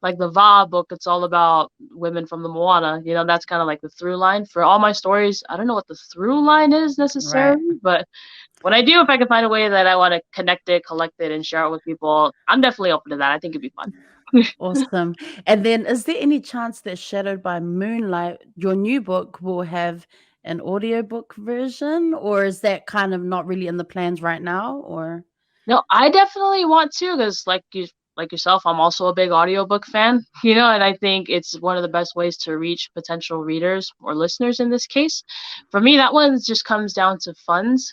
like the Va book, it's all about women from the Moana. That's kind of like the through line for all my stories. I don't know what the through line is right. necessarily, but when I do, if I can find a way that I want to connect it, collect it, and share it with people, I'm definitely open to that. I think it'd be fun. Awesome. And then, is there any chance that Shadowed by Moonlight, your new book, will have an audiobook version, or is that kind of not really in the plans right now? Or No, I definitely want to, because like yourself, I'm also a big audiobook fan, and I think it's one of the best ways to reach potential readers or listeners in this case. For me, that one just comes down to funds.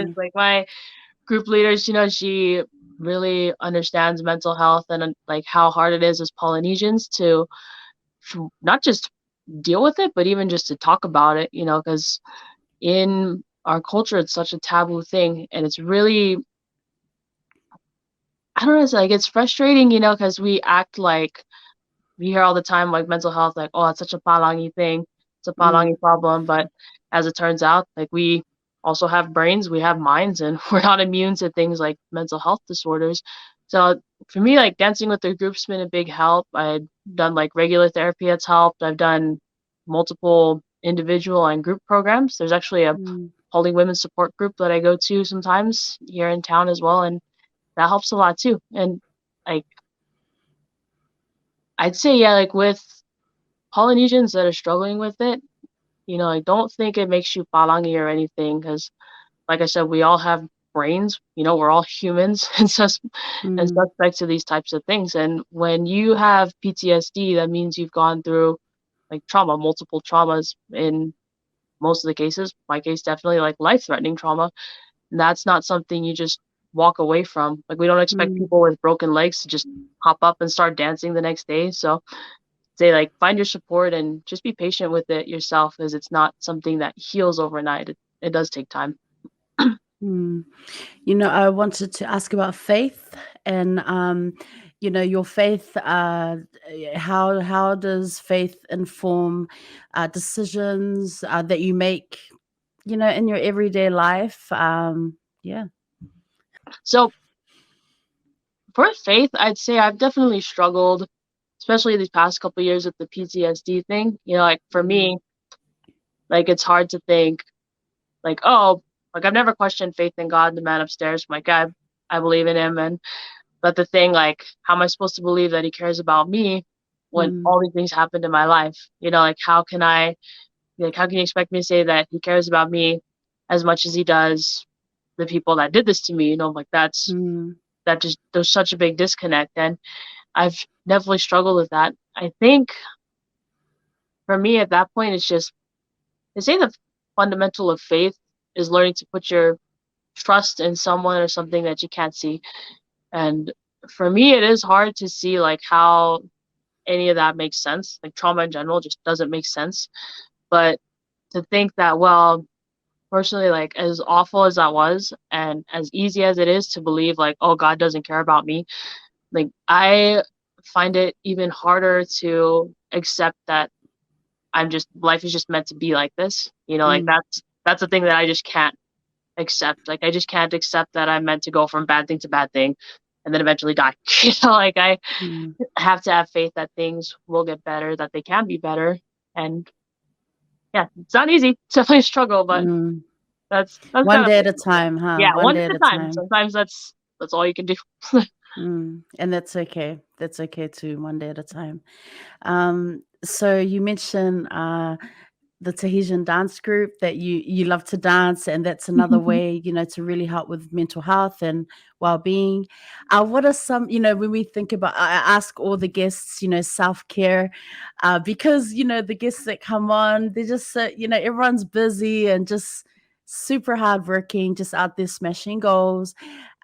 therapist, like my group leader, she really understands mental health and like how hard it is as Polynesians to not just deal with it, but even just to talk about it, because in our culture, it's such a taboo thing. And it's really, I don't know, it's like, it's frustrating, because we act like we hear all the time, like mental health, like, oh, it's such a palangi thing. It's a palangi problem. But as it turns out, like we also have brains, we have minds, and we're not immune to things like mental health disorders. So for me, like dancing with the group's been a big help. I've done like regular therapy that's helped. I've done multiple individual and group programs. There's actually a Poly Women support group that I go to sometimes here in town as well. And that helps a lot too. And like, I'd say, yeah, like with Polynesians that are struggling with it, I don't think it makes you palangi or anything because, like I said, we all have brains. We're all humans and suspect to these types of things. And when you have PTSD, that means you've gone through like trauma, multiple traumas in most of the cases. My case, definitely like life-threatening trauma. And that's not something you just walk away from. Like we don't expect people with broken legs to just hop up and start dancing the next day. So say like find your support and just be patient with it yourself because it's not something that heals overnight. It does take time. I wanted to ask about faith and your faith. How does faith inform decisions that you make in your everyday life? So for faith, I'd say I've definitely struggled, especially these past couple of years with the PTSD thing. Like for me, like it's hard to think like, oh, like I've never questioned faith in God, the man upstairs. Like I believe in him, but the thing, like, how am I supposed to believe that he cares about me when all these things happened in my life? Like how can you expect me to say that he cares about me as much as he does the people that did this to me? Like that just, there's such a big disconnect. And I've definitely struggled with that. I think for me at that point, it's just, they say the fundamental of faith is learning to put your trust in someone or something that you can't see. And for me, it is hard to see like how any of that makes sense. Like trauma in general just doesn't make sense. But to think that, well, personally, like as awful as that was and as easy as it is to believe like, oh, God doesn't care about me, like I find it even harder to accept that life is just meant to be like this. Like that's the thing that I just can't accept. Like I just can't accept that I'm meant to go from bad thing to bad thing and then eventually die. Like I have to have faith that things will get better, that they can be better. And yeah, it's not easy. It's definitely a struggle, but that's one day at a time, huh? Yeah, one day day at a time. Sometimes that's that's all you can do. And that's okay. That's okay too, one day at a time. So you mentioned the Tahitian dance group that you love to dance, and that's another way, to really help with mental health and well-being. What are some, when we think about, I ask all the guests, self-care, because the guests that come on, they're just everyone's busy and just super hardworking, just out there smashing goals.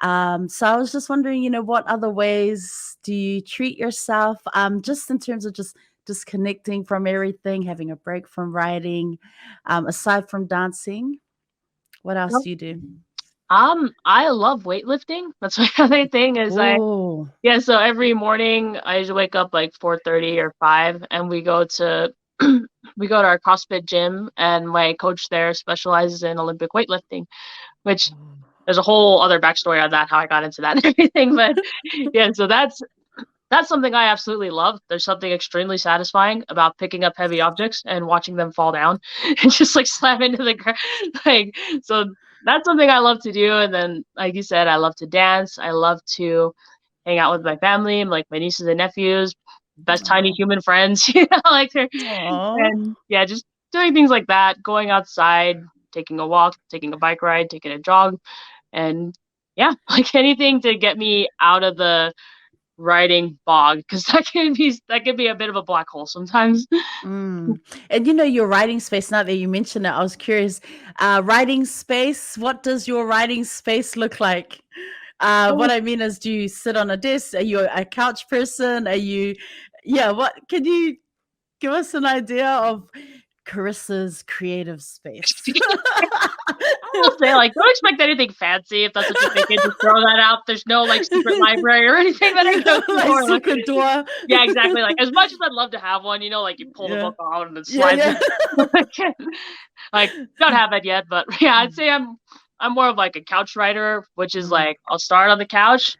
So I was just wondering, what other ways do you treat yourself, just in terms of just disconnecting from everything, having a break from writing, aside from dancing? What else do you do? I love weightlifting. That's my other thing is Oh, so every morning I usually wake up like 4:30 or 5, and we go to our CrossFit gym, and my coach there specializes in Olympic weightlifting, which there's a whole other backstory on that, how I got into that and everything. But yeah, so that's something I absolutely love. There's something extremely satisfying about picking up heavy objects and watching them fall down and just like slam into the ground. Like, so that's something I love to do. And then, like you said, I love to dance. I love to hang out with my family, like my nieces and nephews, best tiny human friends, like and yeah, just doing things like that, going outside, taking a walk, taking a bike ride, taking a jog, and yeah, like anything to get me out of the writing bog, because that can be a bit of a black hole sometimes. And your writing space, now that you mentioned it, I was curious, writing space, what does your writing space look like? What I mean is, do you sit on a desk? Are you a couch person? What can you give us an idea of Carissa's creative space? I will say, like, don't expect anything fancy if that's what you're thinking. Just throw that out. There's no like secret library or anything that I go to. Like secret door. Yeah, exactly. Like, as much as I'd love to have one, like you pull the book out and it slides in. Like, don't have that yet, but yeah, I'd say I'm more of like a couch writer, which is like I'll start on the couch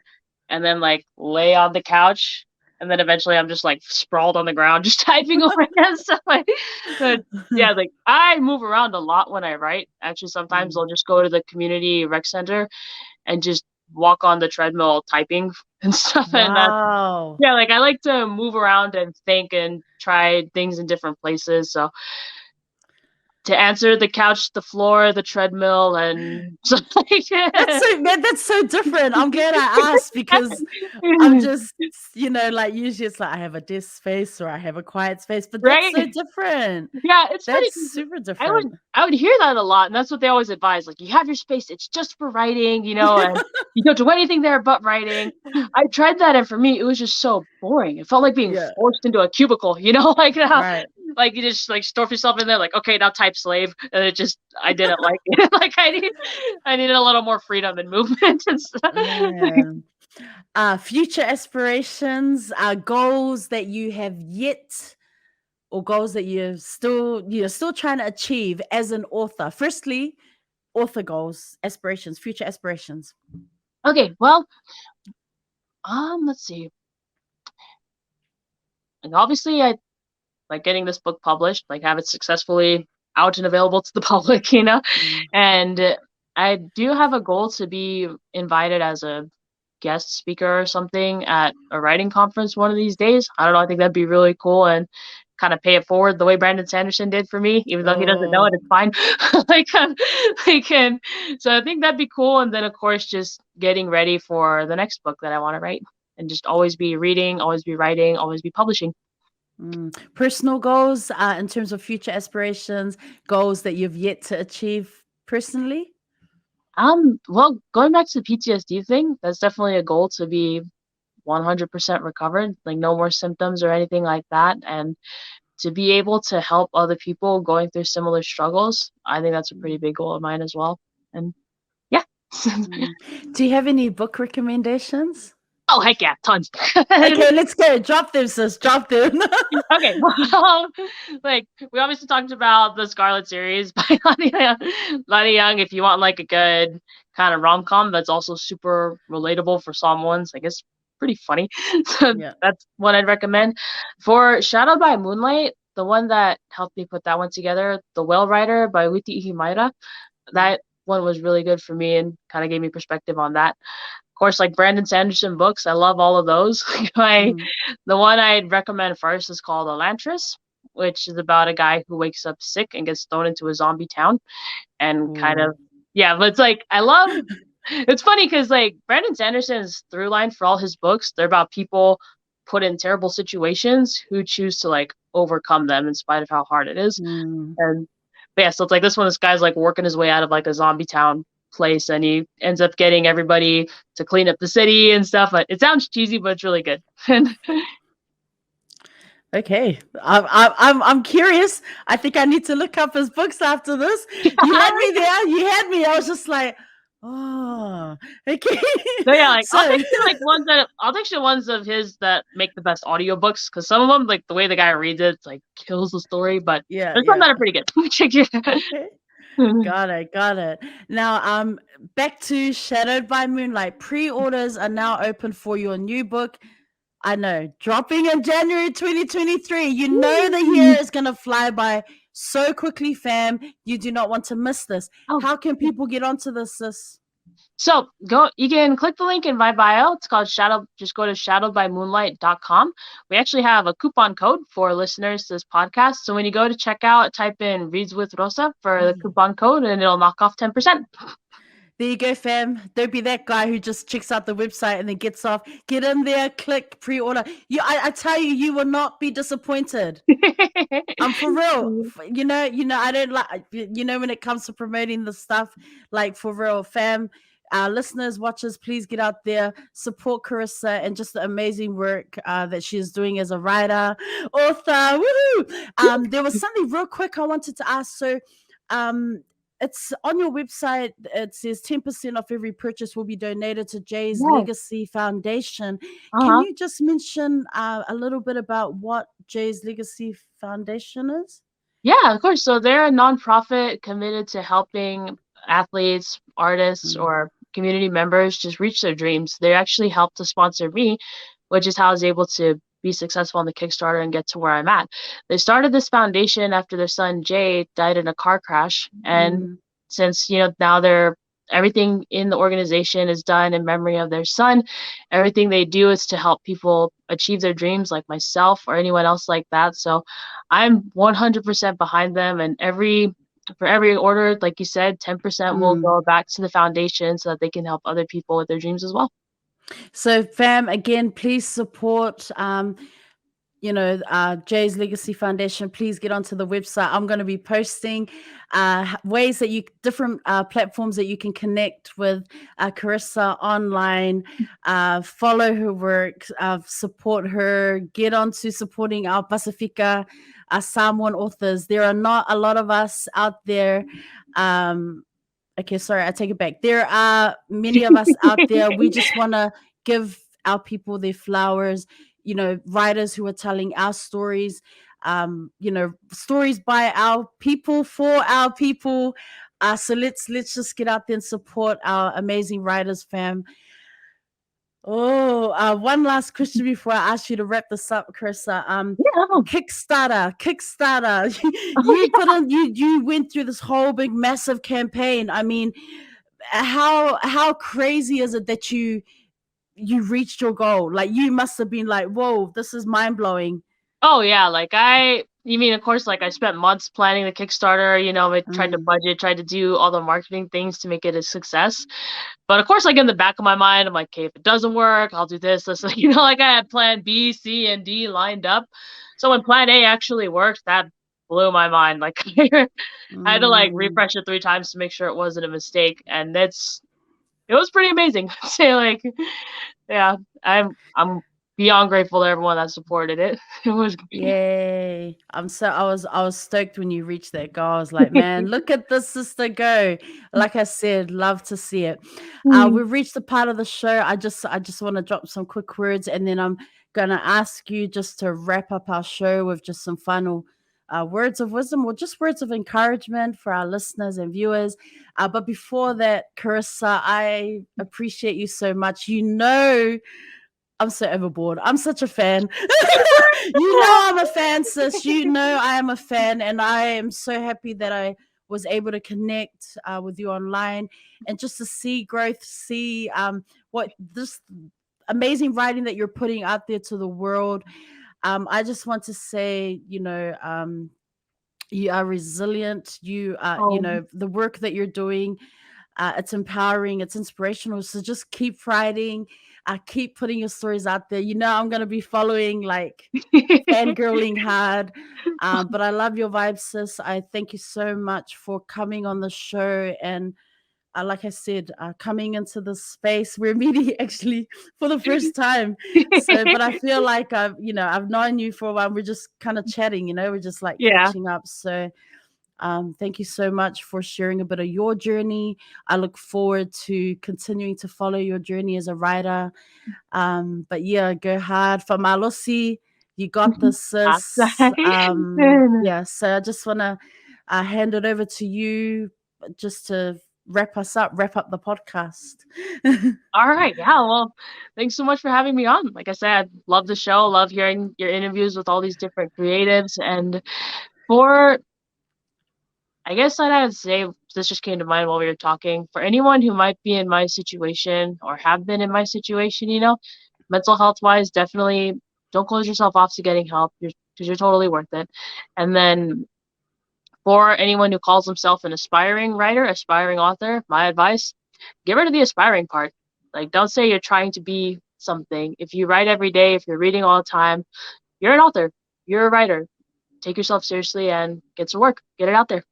and then like lay on the couch, and then eventually I'm just like sprawled on the ground just typing away and stuff. But yeah, like I move around a lot when I write. Actually, sometimes I'll just go to the community rec center and just walk on the treadmill typing and stuff. Wow. And like I like to move around and think and try things in different places. So to answer, the couch, the floor, the treadmill, and that's so different. I'm glad I asked, because I'm just, like usually it's like I have a desk space or I have a quiet space, but that's so different. Yeah, that's super different. I would hear that a lot, and that's what they always advise. Like, you have your space; it's just for writing, and you don't do anything there but writing. I tried that, and for me, it was just so boring. It felt like being forced into a cubicle, Right. Like you just like stuff yourself in there, like, okay, now type slave, and I didn't like it. Like I needed a little more freedom and movement and stuff. Future aspirations, goals that you have yet, or goals that you're still trying to achieve as an author. Firstly, author goals, aspirations, future aspirations. Okay, well, let's see. And obviously, I like getting this book published, like have it successfully out and available to the public, and I do have a goal to be invited as a guest speaker or something at a writing conference one of these days. I don't know, I think that'd be really cool, and kind of pay it forward the way Brandon Sanderson did for me, even though he doesn't know it, it's fine. So I think that'd be cool. And then of course just getting ready for the next book that I want to write, and just always be reading, always be writing, always be publishing. Personal goals, in terms of future aspirations, goals that you've yet to achieve personally? Well, going back to the PTSD thing, that's definitely a goal, to be 100% recovered, like no more symptoms or anything like that, and to be able to help other people going through similar struggles. I think that's a pretty big goal of mine as well. And yeah. Do you have any book recommendations? Oh, heck yeah, tons. Okay, let's go. Drop them, sis. Drop them. Okay, well, like we obviously talked about the Scarlet series by Lani Young. If you want like a good kind of rom-com that's also super relatable for Samoans, I guess pretty funny. So that's what I'd recommend. For Shadowed by Moonlight, the one that helped me put that one together, The Whale Rider by 𝚂𝚑𝚍𝚘𝚗𝚎, that one was really good for me and kind of gave me perspective on that. course, like Brandon Sanderson books. I love all of those. The one I'd recommend first is called Elantris, which is about a guy who wakes up sick and gets thrown into a zombie town, and kind of but it's like I love. It's funny because like Brandon Sanderson's through line for all his books, they're about people put in terrible situations who choose to like overcome them in spite of how hard it is. And so it's like this one, this guy's like working his way out of like a zombie town place, and he ends up getting everybody to clean up the city and stuff. But it sounds cheesy, but it's really good. Okay, I'm curious. I think I need to look up his books after this. You had me there. You had me. I was just like, oh, okay. So yeah, like I'll text you ones of his that make the best audiobooks, because some of them, like the way the guy reads it, it's like kills the story. But there's some that are pretty good. Check your. Okay. Got it. Now, back to Shadowed by Moonlight. Pre-orders are now open for your new book. I know, dropping in January 2023. You know the year is gonna fly by so quickly, fam. You do not want to miss this. How can people get onto this, sis? So you can click the link in my bio. It's called Shadow. Just go to shadowedbymoonlight.com. We actually have a coupon code for listeners to this podcast. So when you go to checkout, type in ReadswithRosa for the coupon code, and it'll knock off 10%. There you go, fam. Don't be that guy who just checks out the website and then gets off. Get in there, click, pre-order. I tell you, you will not be disappointed. I'm for real. You know, I don't like, when it comes to promoting the stuff, like for real, fam. Listeners, watchers, please get out there, support Carissa and just the amazing work that she is doing as a writer, author. Woohoo! There was something real quick I wanted to ask. So, it's on your website. It says 10% off every purchase will be donated to Jay's Legacy Foundation. Can you just mention a little bit about what Jay's Legacy Foundation is? Yeah, of course. So they're a nonprofit committed to helping athletes, artists, or community members just reach their dreams. They actually helped to sponsor me, which is how I was able to be successful on the Kickstarter and get to where I'm at. They started this foundation after their son Jay died in a car crash, and since now everything in the organization is done in memory of their son. Everything they do is to help people achieve their dreams, like myself or anyone else like that. So I'm 100% behind them, and for every order, like you said, 10% will go back to the foundation so that they can help other people with their dreams as well. So, fam, again, please support, Jay's Legacy Foundation. Please get onto the website. I'm going to be posting ways that different platforms that you can connect with Carissa online, follow her work, support her, get onto supporting our Pasifika, Samoan authors. There are not a lot of us out there. Okay, sorry, I take it back. There are many of us out there. We just want to give our people their flowers, writers who are telling our stories, stories by our people, for our people. So let's just get out there and support our amazing writers, fam. One last question before I ask you to wrap this up, Carissa. Kickstarter. You went through this whole big massive campaign. I mean, how crazy is it that you reached your goal? Like, you must have been like, whoa, this is mind blowing. Oh yeah, of course, like I spent months planning the Kickstarter, I tried to budget, tried to do all the marketing things to make it a success. But of course, like in the back of my mind, I'm like, okay, if it doesn't work, I'll do this. Like I had plan B, C, and D lined up. So when plan A actually worked, that blew my mind. Like I had to like refresh it 3 times to make sure it wasn't a mistake. And it was pretty amazing. So yeah, I'm beyond grateful to everyone that supported it. It was great. Yay. I was stoked when you reached that goal. I was like, man, look at this sister go. Like I said, love to see it. We've reached the part of the show. I just want to drop some quick words, and then I'm gonna ask you just to wrap up our show with just some final words of wisdom, or just words of encouragement for our listeners and viewers. But before that, Carissa, I appreciate you so much. I'm so overboard. I'm such a fan. I'm a fan, sis. I am a fan, and I am so happy that I was able to connect with you online, and just to see growth, see what this amazing writing that you're putting out there to the world. I just want to say, you are resilient. You are, Oh, the work that you're doing, it's empowering, it's inspirational. So just keep writing, keep putting your stories out there. I'm going to be following, like, fangirling hard. But I love your vibe, sis. I thank you so much for coming on the show. And like I said, coming into this space, we're meeting actually for the first time. So, but I feel like I've known you for a while. We're just kind of chatting, we're just like yeah. catching up. So, thank you so much for sharing a bit of your journey. I look forward to continuing to follow your journey as a writer. But yeah, go hard. For Malosi, you got this, sis. Yeah, so I just want to hand it over to you just to wrap up the podcast. All right. Yeah. Well, thanks so much for having me on. Like I said, love the show. Love hearing your interviews with all these different creatives. And for, I guess I'd say, this just came to mind while we were talking. For anyone who might be in my situation or have been in my situation, mental health wise, definitely don't close yourself off to getting help because you're totally worth it. And then for anyone who calls himself an aspiring writer, aspiring author, my advice, get rid of the aspiring part. Like, don't say you're trying to be something. If you write every day, if you're reading all the time, you're an author. You're a writer. Take yourself seriously and get to work. Get it out there.